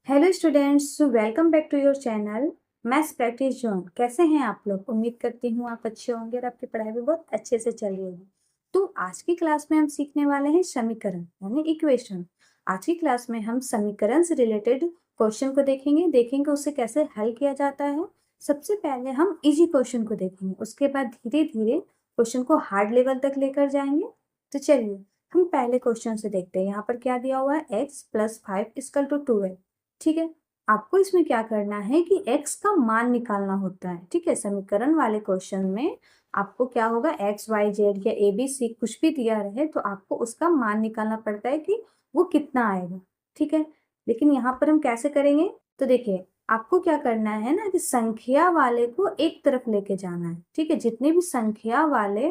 Hello students, welcome back to your channel maths practice zone. कैसे हैं आप लोग? उम्मीद करती हूँ आप अच्छे होंगे और आपकी पढ़ाई भी बहुत अच्छे से चल रही होगी। तो आज की क्लास में हम सीखने वाले हैं समीकरण यानी इक्वेशन। आज की क्लास में हम समीकरण से रिलेटेड क्वेश्चन को देखेंगे उसे कैसे हल किया जाता है। सबसे पहले हम इजी क्वेश्चन को देखेंगे, उसके बाद धीरे धीरे क्वेश्चन को हार्ड लेवल तक लेकर जाएंगे। तो चलिए हम पहले क्वेश्चन से देखते हैं। यहाँ पर क्या दिया हुआ है, x+5 = 12। ठीक है, आपको इसमें क्या करना है कि x का मान निकालना होता है। ठीक है, समीकरण वाले क्वेश्चन में आपको क्या होगा, x y z या a b c कुछ भी दिया रहे तो आपको उसका मान निकालना पड़ता है कि वो कितना आएगा। ठीक है, लेकिन यहाँ पर हम कैसे करेंगे, तो देखिए आपको क्या करना है ना कि संख्या वाले को एक तरफ लेके जाना है। ठीक है, जितने भी संख्या वाले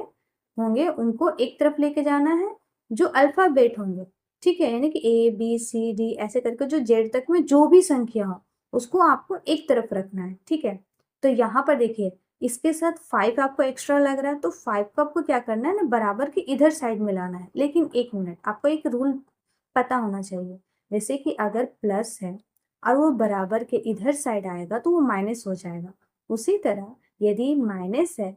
होंगे उनको एक तरफ लेके जाना है, जो अल्फाबेट होंगे। ठीक है, यानी कि ए बी सी डी ऐसे करके जो जेड तक में जो भी संख्या हो उसको आपको एक तरफ रखना है। ठीक है, तो यहाँ पर देखिए इसके साथ 5 आपको एक्स्ट्रा लग रहा है, तो 5 को आपको क्या करना है ना, बराबर के इधर साइड में लाना है। लेकिन एक मिनट, आपको एक रूल पता होना चाहिए। जैसे कि अगर प्लस है और वो बराबर के इधर साइड आएगा तो वो माइनस हो जाएगा। उसी तरह यदि माइनस है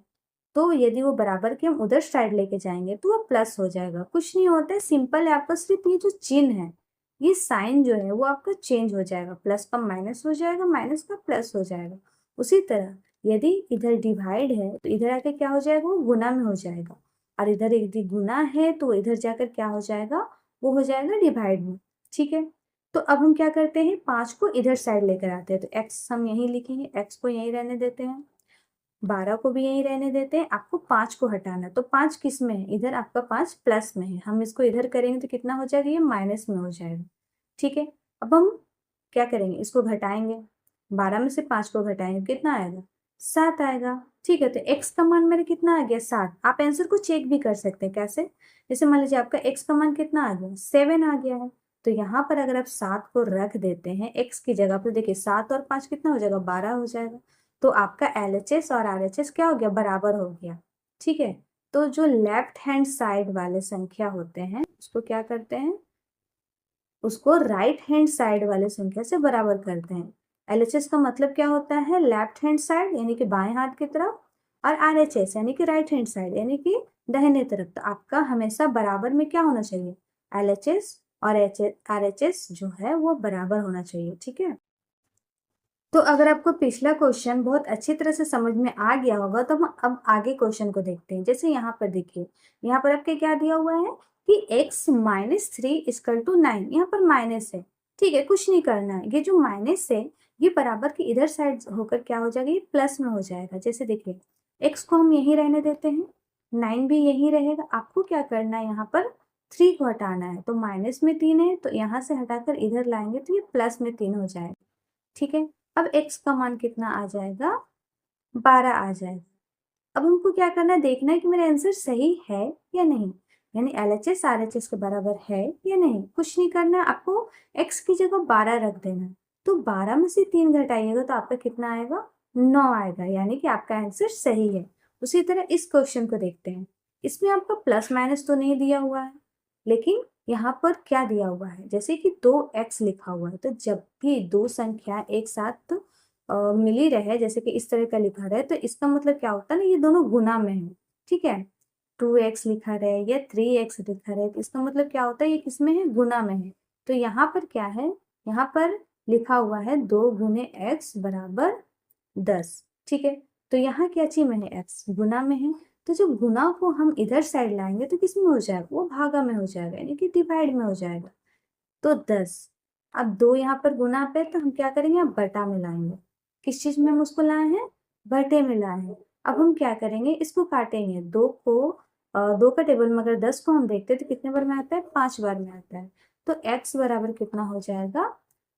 तो यदि वो बराबर के हम उधर साइड लेके जाएंगे तो वो प्लस हो जाएगा। कुछ नहीं होता है, सिंपल है। आपका सिर्फ ये जो चिन्ह है, ये साइन जो है वो आपका चेंज हो जाएगा। प्लस का माइनस हो जाएगा, माइनस का प्लस हो जाएगा। उसी तरह यदि इधर डिवाइड है तो इधर आके क्या हो जाएगा, वो गुना में हो जाएगा। और इधर यदि गुना है तो इधर जाकर क्या हो जाएगा, वो हो जाएगा डिवाइड में। ठीक है, तो अब हम क्या करते हैं, 5 को इधर साइड लेकर आते हैं। तो x हम यहीं लिखेंगे, x को यहीं रहने देते हैं, 12 को भी यहीं रहने देते हैं। आपको 5 को हटाना है, तो 5 किस में है, इधर आपका 5 प्लस में है। हम इसको इधर करेंगे तो कितना हो जाएगा, ये माइनस में हो जाएगा। ठीक है, अब हम क्या करेंगे, इसको घटाएंगे। 12 में से 5 को घटाएंगे, कितना आएगा, 7 आएगा। ठीक है, तो x का मान मेरा कितना आ गया, 7। आप आंसर को चेक भी कर सकते हैं। कैसे, जैसे मान लीजिए आपका x का मान कितना आ गया, 7 आ गया है। तो यहाँ पर अगर आप 7 को रख देते हैं x की जगह पर, देखिए 7 और 5 कितना हो जाएगा, 12 हो जाएगा। तो आपका LHS और RHS क्या हो गया, बराबर हो गया। ठीक है, तो जो लेफ्ट हैंड साइड वाले संख्या होते हैं उसको क्या करते हैं, उसको राइट हैंड साइड वाले संख्या से बराबर करते हैं। LHS का मतलब क्या होता है, लेफ्ट हैंड साइड यानी कि बाएं हाथ की तरफ, और RHS यानी कि राइट हैंड साइड यानी कि दाहिने तरफ। तो आपका हमेशा बराबर में क्या होना चाहिए, LHS और RHS जो है वो बराबर होना चाहिए। ठीक है, तो अगर आपको पिछला क्वेश्चन बहुत अच्छी तरह से समझ में आ गया होगा तो हम अब आगे क्वेश्चन को देखते हैं। जैसे यहाँ पर देखिए, यहाँ पर आपके क्या दिया हुआ है कि x-3 = 9। यहाँ पर माइनस है। ठीक है, कुछ नहीं करना है, ये जो माइनस है ये बराबर के इधर साइड होकर क्या हो जाएगा, ये प्लस में हो जाएगा। जैसे देखिए x को हम यहीं रहने देते हैं, 9 भी यहीं रहेगा। आपको क्या करना है, यहाँ पर 3 को हटाना है। तो माइनस में 3 है तो यहाँ से हटाकर इधर लाएंगे तो ये प्लस में 3 हो जाएगा। ठीक है, अब x का मान कितना आ जाएगा, 12 आ जाएगा। अब हमको क्या करना है, देखना है कि मेरा आंसर सही है या नहीं, यानी LHS RHS के बराबर है या नहीं। कुछ नहीं करना है, आपको x की जगह 12 रख देना है। तो 12 में से 3 घटाइएगा तो आपका कितना आएगा, 9 आएगा, यानी कि आपका आंसर सही है। उसी तरह इस क्वेश्चन को देखते हैं। इसमें आपका प्लस माइनस तो नहीं दिया हुआ है, लेकिन यहाँ पर क्या दिया हुआ है, जैसे कि 2x लिखा हुआ है। तो जब भी दो संख्या एक साथ मिली रहे, जैसे कि इस तरह का लिखा रहे, तो इसका मतलब क्या होता है ना, ये दोनों गुना में है। ठीक है, 2x लिखा रहे या 3x लिखा रहे तो इसका मतलब क्या होता है, ये किसमें है, गुना में है। तो यहाँ पर क्या है, यहाँ पर लिखा हुआ है 2 गुने x बराबर 10। ठीक है, तो यहाँ क्या चीज में है, x गुना में है। तो जब गुना को हम इधर साइड लाएंगे तो किस में हो जाएगा, वो भागा में हो जाएगा, यानी कि डिवाइड में हो जाएगा। तो 10, अब 2 यहाँ पर गुना पे तो हम क्या करेंगे, अब बटा में लाएंगे। किस चीज में हम उसको लाए हैं, बटे में लाए हैं। अब हम क्या करेंगे, इसको काटेंगे। 2 को 2 का टेबल में अगर 10 को हम देखते हैं तो कितने बार में आता है, 5 बार में आता है। तो x बराबर कितना हो जाएगा,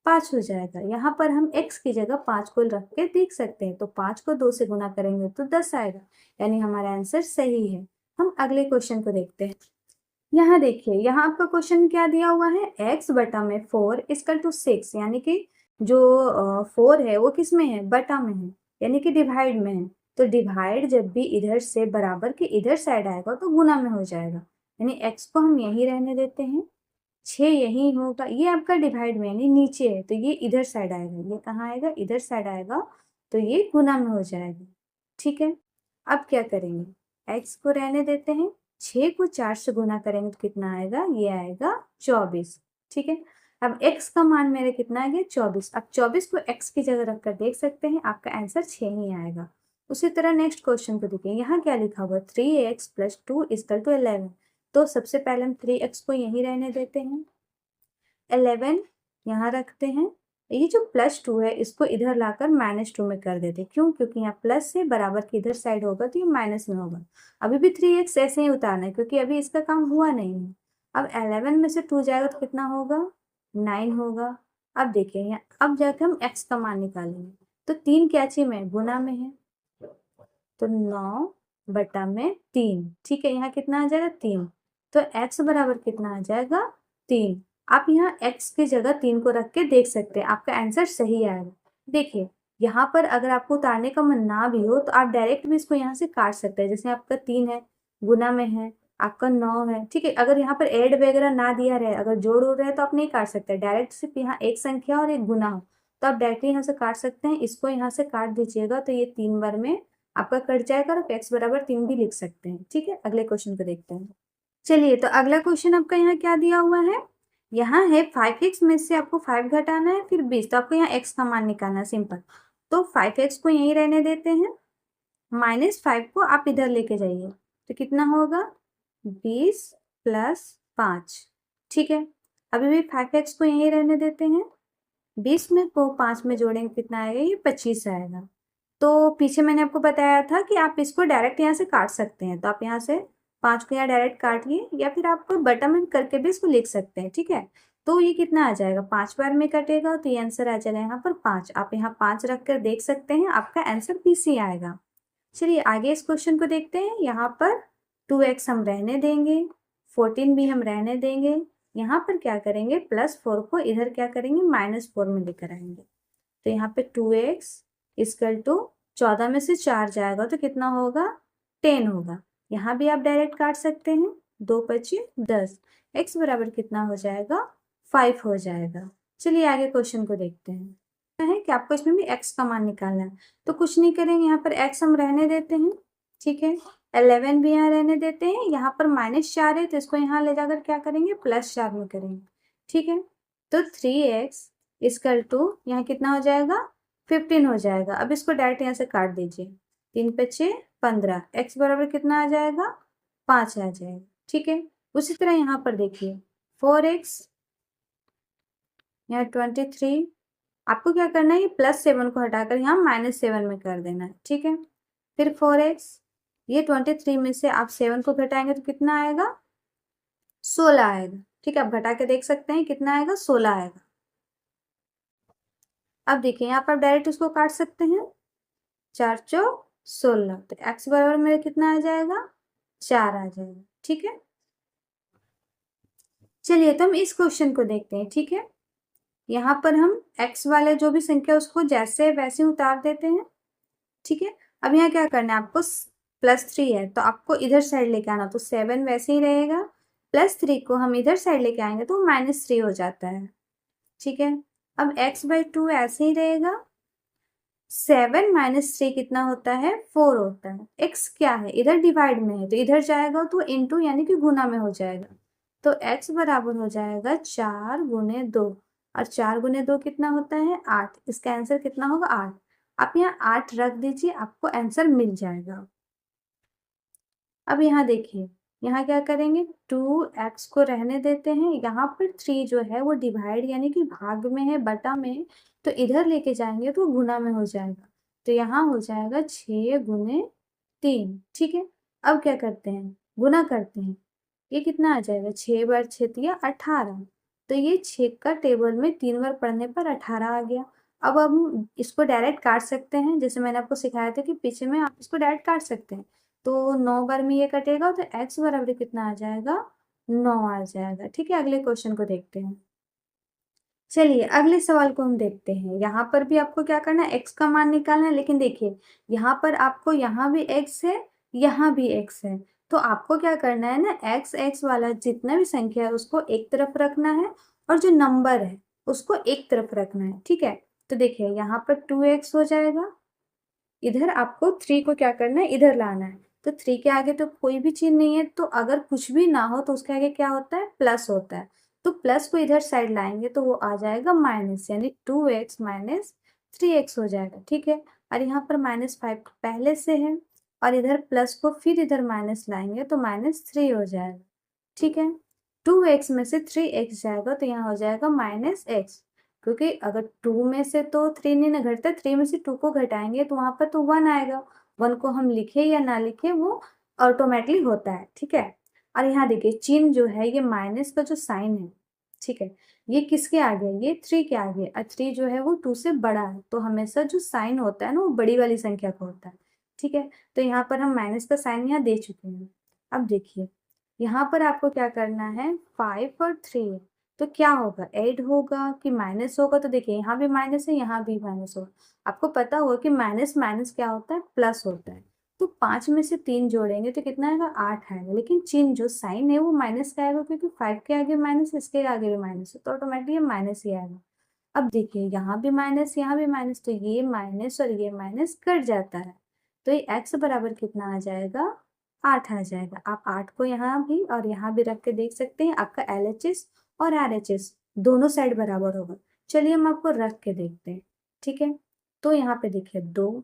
5 हो जाएगा। यहाँ पर हम x की जगह 5 को रख के देख सकते हैं। तो 5 को 2 से गुना करेंगे तो 10 आएगा, यानी हमारा आंसर सही है। हम अगले क्वेश्चन को देखते हैं। यहाँ देखिए, यहाँ आपका क्वेश्चन क्या दिया हुआ है, x बटा में 4 = 6, यानी कि जो 4 है वो किस में है, बटा में है, यानी कि डिवाइड में है। तो डिवाइड जब भी इधर से बराबर के इधर साइड आएगा तो गुना में हो जाएगा, यानी x को हम यहीं रहने देते हैं। 6 यही होगा, ये आपका डिवाइड में यानी नीचे है तो ये इधर साइड आएगा, ये कहाँ आएगा, इधर साइड आएगा, तो ये गुना में हो जाएगा। ठीक है, अब क्या करेंगे, x को रहने देते हैं, 6 को 4 से गुना करेंगे तो कितना आएगा, ये आएगा 24। ठीक है, अब x का मान मेरे कितना आ गया 24। अब 24 को x की जगह रखकर देख सकते हैं, आपका आंसर 6 ही आएगा। उसी तरह नेक्स्ट क्वेश्चन को देखिए, यहाँ क्या लिखा हुआ 3x + 2 = 11। तो सबसे पहले हम 3x को यहीं रहने देते हैं, 11 यहाँ रखते हैं, ये जो +2 है इसको इधर लाकर -2 में कर देते हैं। क्यों, क्योंकि यहाँ प्लस से बराबर की इधर साइड होगा तो ये माइनस में होगा। अभी भी 3x ऐसे ही उतारना है क्योंकि अभी इसका काम हुआ नहीं है। अब 11 में से 2 जाएगा तो कितना होगा, 9 होगा। अब देखिए यहाँ, अब जाकर हम x का मान निकालेंगे, तो 3 क्या चीज में, गुना में है, तो 9/3। ठीक है, यहाँ कितना आ जाएगा 3, तो x बराबर कितना आ जाएगा 3। आप यहाँ x की जगह 3 को रख के देख सकते हैं, आपका आंसर सही आएगा। देखिए यहाँ पर अगर आपको उतारने का मन ना भी हो तो आप डायरेक्ट भी इसको यहाँ से काट सकते हैं। जैसे आपका 3 है, गुना में है, आपका 9 है। ठीक है, अगर यहाँ पर ऐड वगैरह ना दिया रहे, अगर जोड़ हो रहा है तो आप नहीं काट सकते, डायरेक्ट सिर्फ यहाँ एक संख्या और एक गुना हो तो आप डायरेक्टली यहाँ से काट सकते हैं। इसको यहाँ से काट दीजिएगा तो ये 3 बार में आपका कट जाएगा और x बराबर 3 भी लिख सकते हैं। ठीक है, अगले क्वेश्चन को देखते हैं। चलिए, तो अगला क्वेश्चन आपका यहाँ क्या दिया हुआ है, यहाँ है 5x में से आपको 5 घटाना है फिर 20, तो आपको यहाँ x का मान निकालना है, सिंपल। तो 5x को यहीं रहने देते हैं, -5 को आप इधर लेके जाइए तो कितना होगा 20 + 5। ठीक है, अभी भी 5x को यहीं रहने देते हैं, 20 में को 5 में जोड़ेंगे कितना आएगा, ये 25 आएगा। तो पीछे मैंने आपको बताया था कि आप इसको डायरेक्ट यहाँ से काट सकते हैं, तो आप यहाँ से 5 को यहाँ डायरेक्ट काटिए या फिर आप बटरमेंट करके भी इसको लिख सकते हैं। ठीक है, तो ये कितना आ जाएगा, 5 बार में कटेगा तो ये आंसर आ जाएगा यहाँ पर 5। आप यहाँ 5 रख कर देख सकते हैं, आपका आंसर BC आएगा। चलिए आगे इस क्वेश्चन को देखते हैं। यहाँ पर 2x हम रहने देंगे, 14 भी हम रहने देंगे। यहाँ पर क्या करेंगे, +4 को इधर क्या करेंगे, -4 में लेकर आएंगे। तो यहाँ पे 2x = 14 में से 4 जाएगा तो कितना होगा, 10 होगा। यहाँ भी आप डायरेक्ट काट सकते हैं, 2 × 5 = 10, x बराबर कितना हो जाएगा, 5 हो जाएगा। चलिए आगे क्वेश्चन को देखते हैं। है कि आपको इसमें भी x का मान निकालना है, तो कुछ नहीं करेंगे, यहाँ पर x हम रहने देते हैं। ठीक है, 11 भी यहाँ रहने देते हैं, यहाँ पर -4 है तो इसको यहाँ ले जाकर क्या करेंगे, +4 में करेंगे। ठीक है, तो 3x = यहाँ कितना हो जाएगा, 15 हो जाएगा। अब इसको डायरेक्ट यहाँ से काट दीजिए, 3 × 5 = 15, x बराबर कितना आ जाएगा, 5 आ जाएगा। ठीक है, उसी तरह यहाँ पर देखिए 4x, यहाँ 23, आपको क्या करना है, ये +7 को हटाकर यहाँ -7 में कर देना है। ठीक है, फिर 4x, ये 23 में से आप 7 को घटाएंगे तो कितना आएगा, 16 आएगा। ठीक है, आप घटा के देख सकते हैं कितना आएगा, 16 आएगा। अब देखिए यहाँ पर डायरेक्ट इसको काट सकते हैं, 4 × 4 = 16, तो x बराबर मेरा कितना आ जाएगा, 4 आ जाएगा। ठीक है, चलिए तो हम इस क्वेश्चन को देखते हैं। ठीक है, यहाँ पर हम x वाले जो भी संख्या उसको जैसे वैसे उतार देते हैं। ठीक है, अब यहाँ क्या करना है आपको, +3 है तो आपको इधर साइड लेके आना, तो 7 वैसे ही रहेगा, +3 को हम इधर साइड लेके आएंगे तो -3 हो जाता है। ठीक है, अब x/2 ऐसे ही रहेगा, 7 - 3 कितना होता है, 4 होता है। x क्या है, इधर डिवाइड में है तो इधर जाएगा तो इंटू यानी कि गुना में हो जाएगा, तो x बराबर हो जाएगा 4 × 2, और 4 × 2 कितना होता है, 8। इसका आंसर कितना होगा, 8। आप यहाँ 8 रख दीजिए, आपको आंसर मिल जाएगा। अब यहाँ देखिए, यहाँ क्या करेंगे, 2x को रहने देते हैं, यहाँ पर 3 जो है वो डिवाइड यानी कि भाग में है, बटा में है, तो इधर लेके जाएंगे तो गुना में हो जाएगा, तो यहाँ हो जाएगा 6 × 3। ठीक है, अब क्या करते हैं, गुना करते हैं, ये कितना आ जाएगा, 6 बार 6 × 18, तो ये 6 का टेबल में 3 बार पढ़ने पर 18 आ गया। अब हम इसको डायरेक्ट काट सकते हैं, जैसे मैंने आपको सिखाया था कि पीछे में आप इसको डायरेक्ट काट सकते हैं, तो 9 बार में ये कटेगा तो x बराबर कितना आ जाएगा, 9 आ जाएगा। ठीक है, अगले क्वेश्चन को देखते हैं। चलिए अगले सवाल को हम देखते हैं। यहाँ पर भी आपको क्या करना है, x का मान निकालना है, लेकिन देखिए यहाँ पर आपको यहाँ भी x है, यहाँ भी x है, तो आपको क्या करना है ना, एक्स एक्स वाला जितना भी संख्या है उसको एक तरफ रखना है और जो नंबर है उसको एक तरफ रखना है, ठीक है। तो देखिए यहाँ पर 2x हो जाएगा, इधर आपको 3 को क्या करना है, इधर लाना है। तो 3 के आगे तो कोई भी चीज नहीं है, तो अगर कुछ भी ना हो तो उसके आगे क्या होता है, प्लस होता है। तो प्लस को इधर साइड लाएंगे तो वो आ जाएगा माइनस, यानी 2x माइनस 3x हो जाएगा, ठीक है। और यहाँ पर -5 पहले से है और इधर प्लस को फिर इधर माइनस लाएंगे तो -3 हो जाएगा, ठीक है। 2x में से 3x जाएगा तो यहाँ हो जाएगा -x, क्योंकि अगर 2 में से तो 3 नहीं ना घटता, 3 में से 2 को घटाएंगे तो वहां पर तो 1 आएगा। 1 को हम लिखे या ना लिखे वो ऑटोमेटिकली होता है, ठीक है। और यहाँ देखिए चिन्ह जो है ये माइनस का जो साइन है, ठीक है, ये किसके आगे है, ये 3 के आगे, और 3 जो है वो 2 से बड़ा है, तो हमेशा जो साइन होता है ना वो बड़ी वाली संख्या का होता है, ठीक है। तो यहाँ पर हम माइनस का साइन यहाँ दे चुके हैं। अब देखिए यहाँ पर आपको क्या करना है, 5 और 3 है तो क्या होगा, ऐड होगा कि माइनस होगा। तो देखिए यहाँ भी माइनस है, यहाँ भी माइनस होगा। आपको पता होगा कि माइनस माइनस क्या होता है, प्लस होता है। तो 5 में से 3 जोड़ेंगे तो कितना आएगा, 8 आएगा, लेकिन चिन्ह जो साइन है वो माइनस का आएगा, क्योंकि 5 के आगे माइनस, इसके आगे भी माइनस है, तो ऑटोमेटिकली माइनस ही आएगा। अब देखिए यहाँ भी माइनस, यहाँ भी माइनस, तो ये माइनस और ये माइनस कट जाता है, तो ये x बराबर कितना आ जाएगा, 8 आ जाएगा। आप 8 को यहाँ भी और यहाँ भी रख के देख सकते हैं, आपका LHS और RHS दोनों साइड बराबर होगा। चलिए हम आपको रख के देखते हैं, ठीक है। तो यहाँ पे देखिए 2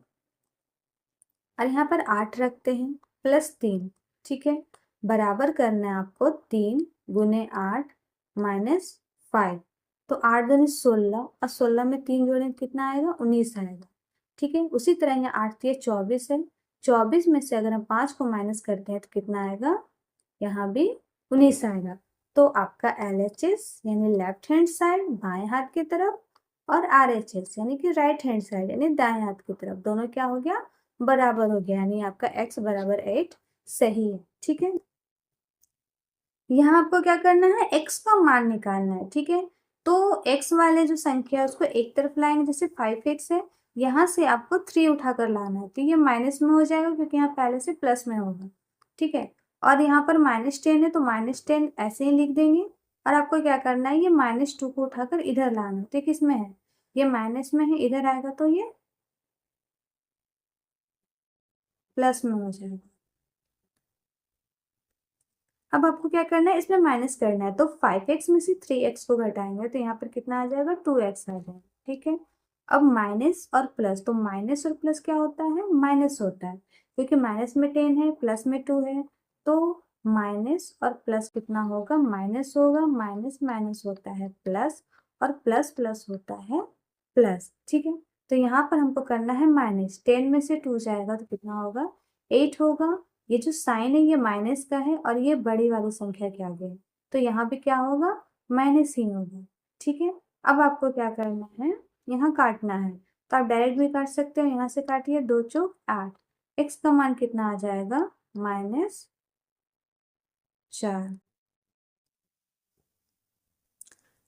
और यहाँ पर 8 रखते हैं +3, ठीक है, बराबर करना है आपको 3 गुने 8 -5। तो 8 दूनी 16 और 16 में 3 जोड़ें कितना आएगा, 19 आएगा, ठीक है। उसी तरह यहाँ 8 ये 24 है, 24 में से अगर हम 5 को माइनस करते हैं तो कितना आएगा, यहाँ भी 19 आएगा। तो आपका LHS यानी लेफ्ट हैंड साइड बाएं हाथ की तरफ और RHS यानी कि राइट हैंड साइड यानी दाएं हाथ की तरफ, दोनों क्या हो गया, बराबर हो गया, यानी आपका x बराबर 8 सही है, ठीक है। यहाँ आपको क्या करना है, x का मान निकालना है, ठीक है। तो x वाले जो संख्या है उसको एक तरफ लाएंगे, जैसे 5x है, यहाँ से आपको 3 उठाकर लाना है, तो ये माइनस में हो जाएगा क्योंकि यहाँ पहले से प्लस में होगा, ठीक है। और यहाँ पर -10 है तो -10 ऐसे ही लिख देंगे। और आपको क्या करना है, ये -2 को उठाकर इधर लाना है, तो किस में है, ये माइनस में है, इधर आएगा तो ये प्लस में हो जाएगा। अब आपको क्या करना है, इसमें माइनस करना है, तो 5x में से 3x को घटाएंगे तो यहाँ पर कितना आ जाएगा, 2x आ जाएगा, ठीक है। अब माइनस और प्लस, तो माइनस और प्लस क्या होता है, माइनस होता है, क्योंकि माइनस में 10 है प्लस में 2 है, तो माइनस और प्लस कितना होगा, माइनस होगा, माइनस माइनस होता है प्लस और प्लस प्लस होता है प्लस, ठीक है। तो यहाँ पर हमको करना है माइनस, 10 में से 2 जाएगा तो कितना होगा, 8 होगा। ये जो साइन है ये माइनस का है और ये बड़ी वाली संख्या के आगे है, तो यहाँ पे क्या होगा, माइनस ही होगा, ठीक है। अब आपको क्या करना है, यहाँ काटना है, तो आप डायरेक्ट भी काट सकते हो, यहाँ से काटिए, 2 चौक 8, x का मान कितना आ जाएगा, -4।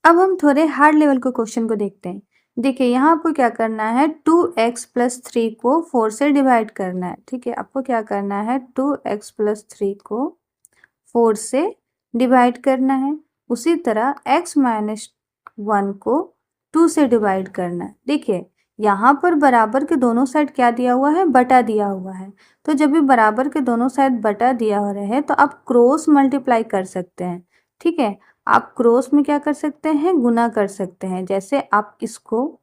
अब हम थोड़े हार्ड लेवल के क्वेश्चन को देखते हैं। देखिए यहाँ आपको क्या करना है, 2x + 3 को 4 से डिवाइड करना है, ठीक है। आपको क्या करना है, 2x + 3 को 4 से डिवाइड करना है। उसी तरह x - 1 को 2 से डिवाइड करना है। देखिए यहाँ पर बराबर के दोनों साइड क्या दिया हुआ है, बटा दिया हुआ है, तो जब भी बराबर के दोनों साइड बटा दिया हो रहे हैं तो आप क्रॉस मल्टीप्लाई कर सकते हैं, ठीक है। आप क्रॉस में क्या कर सकते हैं, गुना कर सकते हैं, जैसे आप इसको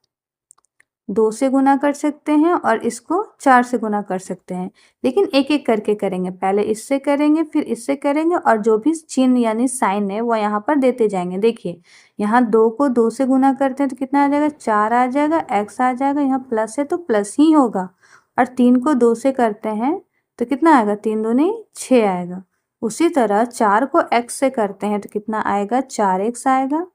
2 से गुना कर सकते हैं और इसको 4 से गुना कर सकते हैं, लेकिन एक एक करके करेंगे, पहले इससे करेंगे फिर इससे करेंगे और जो भी चिन्ह यानी साइन है वो यहाँ पर देते जाएंगे। देखिए यहाँ 2 को 2 से गुना करते हैं तो कितना आ जाएगा, 4 आ जाएगा, x आ जाएगा, यहाँ प्लस है तो प्लस ही होगा। और 3 को 2 से करते हैं तो कितना आएगा, 3 दूनी 6 आएगा। उसी तरह 4 को x से करते हैं तो कितना आएगा, 4x आएगा,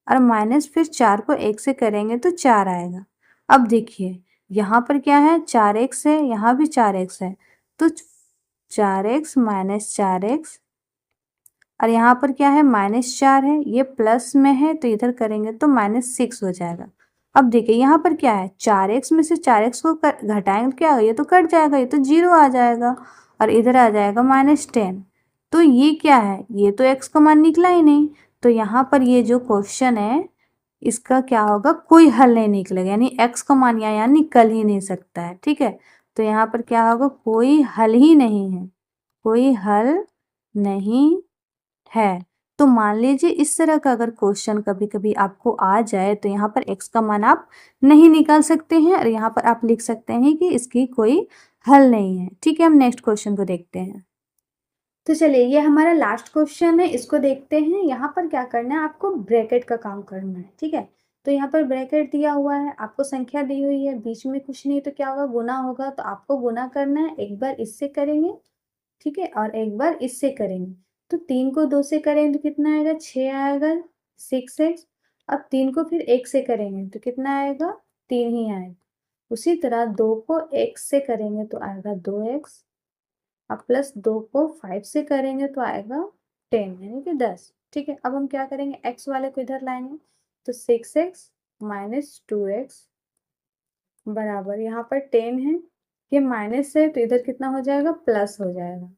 और माइनस फिर 4 को 1 से करेंगे तो 4 आएगा। अब देखिए यहाँ पर क्या है, 4x है, यहाँ भी 4x है, तो 4x - 4x, और यहाँ पर क्या है, -4 है, ये प्लस में है तो इधर करेंगे तो -6 हो जाएगा। अब देखिए यहाँ पर क्या है, 4x में से 4x को घटाएंगे क्या, ये तो कट जाएगा, ये तो 0 आ जाएगा। और इधर आ जाएगा -10। तो ये क्या है, ये तो x का मान निकला ही नहीं, तो यहाँ पर ये जो क्वेश्चन है इसका क्या होगा, कोई हल नहीं निकलेगा, यानी x का मान यहाँ निकल ही नहीं सकता है। ठीक है, तो यहाँ पर क्या होगा, कोई हल ही नहीं है, कोई हल नहीं है। तो मान लीजिए इस तरह का अगर क्वेश्चन कभी कभी आपको आ जाए तो यहाँ पर x का मान आप नहीं निकाल सकते हैं और यहाँ पर आप लिख सकते हैं कि इसकी कोई हल नहीं है। ठीक है, हम नेक्स्ट क्वेश्चन को देखते हैं। तो चलिए ये हमारा लास्ट क्वेश्चन है, इसको देखते हैं। यहाँ पर क्या करना है, आपको ब्रैकेट का काम करना है। ठीक है, तो यहाँ पर ब्रैकेट दिया हुआ है, आपको संख्या दी हुई है, बीच में कुछ नहीं, तो क्या होगा, गुना होगा। तो आपको गुना करना है, एक बार इससे करेंगे, ठीक है, और एक बार इससे करेंगे। तो 3 को 2 से करेंगे तो कितना आएगा, 6 आएगा, 6x। अब 3 को फिर 1 से करेंगे तो कितना आएगा, 3 ही आएगा। उसी तरह 2 को x से करेंगे तो आएगा 2x। अब प्लस 2 को 5 से करेंगे तो आएगा 10, यानी कि 10। ठीक है, अब हम क्या करेंगे, x वाले को इधर लाएंगे, तो 6x माइनस 2x बराबर, यहाँ पर 10 है, ये माइनस है तो इधर कितना हो जाएगा, प्लस हो जाएगा,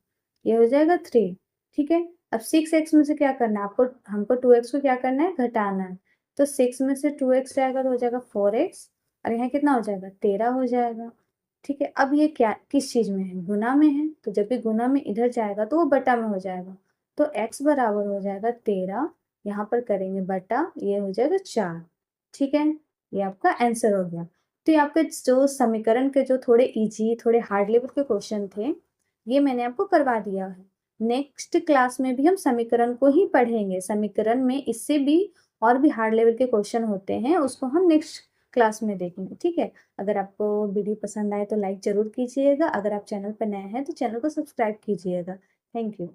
ये हो जाएगा 3। ठीक है, अब 6x में से क्या करना है आपको, हमको 2x को क्या करना है, घटाना है। तो 6 में से 2x जाएगा तो हो जाएगा 4x, और यहाँ कितना हो जाएगा, 13 हो जाएगा। ठीक है, अब ये क्या किस चीज में है, गुना में है, तो जब भी गुना में इधर जाएगा तो वो बटा में हो जाएगा। तो x बराबर हो जाएगा 13, यहाँ पर करेंगे बटा, ये हो जाएगा 4। ठीक है, ये आपका आंसर हो गया। तो ये आपके जो समीकरण के जो थोड़े इजी, थोड़े हार्ड लेवल के क्वेश्चन थे, ये मैंने आपको करवा दिया है। नेक्स्ट क्लास में भी हम समीकरण को ही पढ़ेंगे। समीकरण में इससे भी और भी हार्ड लेवल के क्वेश्चन होते हैं, उसको हम नेक्स्ट क्लास में देखेंगे। ठीक है, अगर आपको वीडियो पसंद आए तो लाइक जरूर कीजिएगा। अगर आप चैनल पर नए हैं तो चैनल को सब्सक्राइब कीजिएगा। Thank you.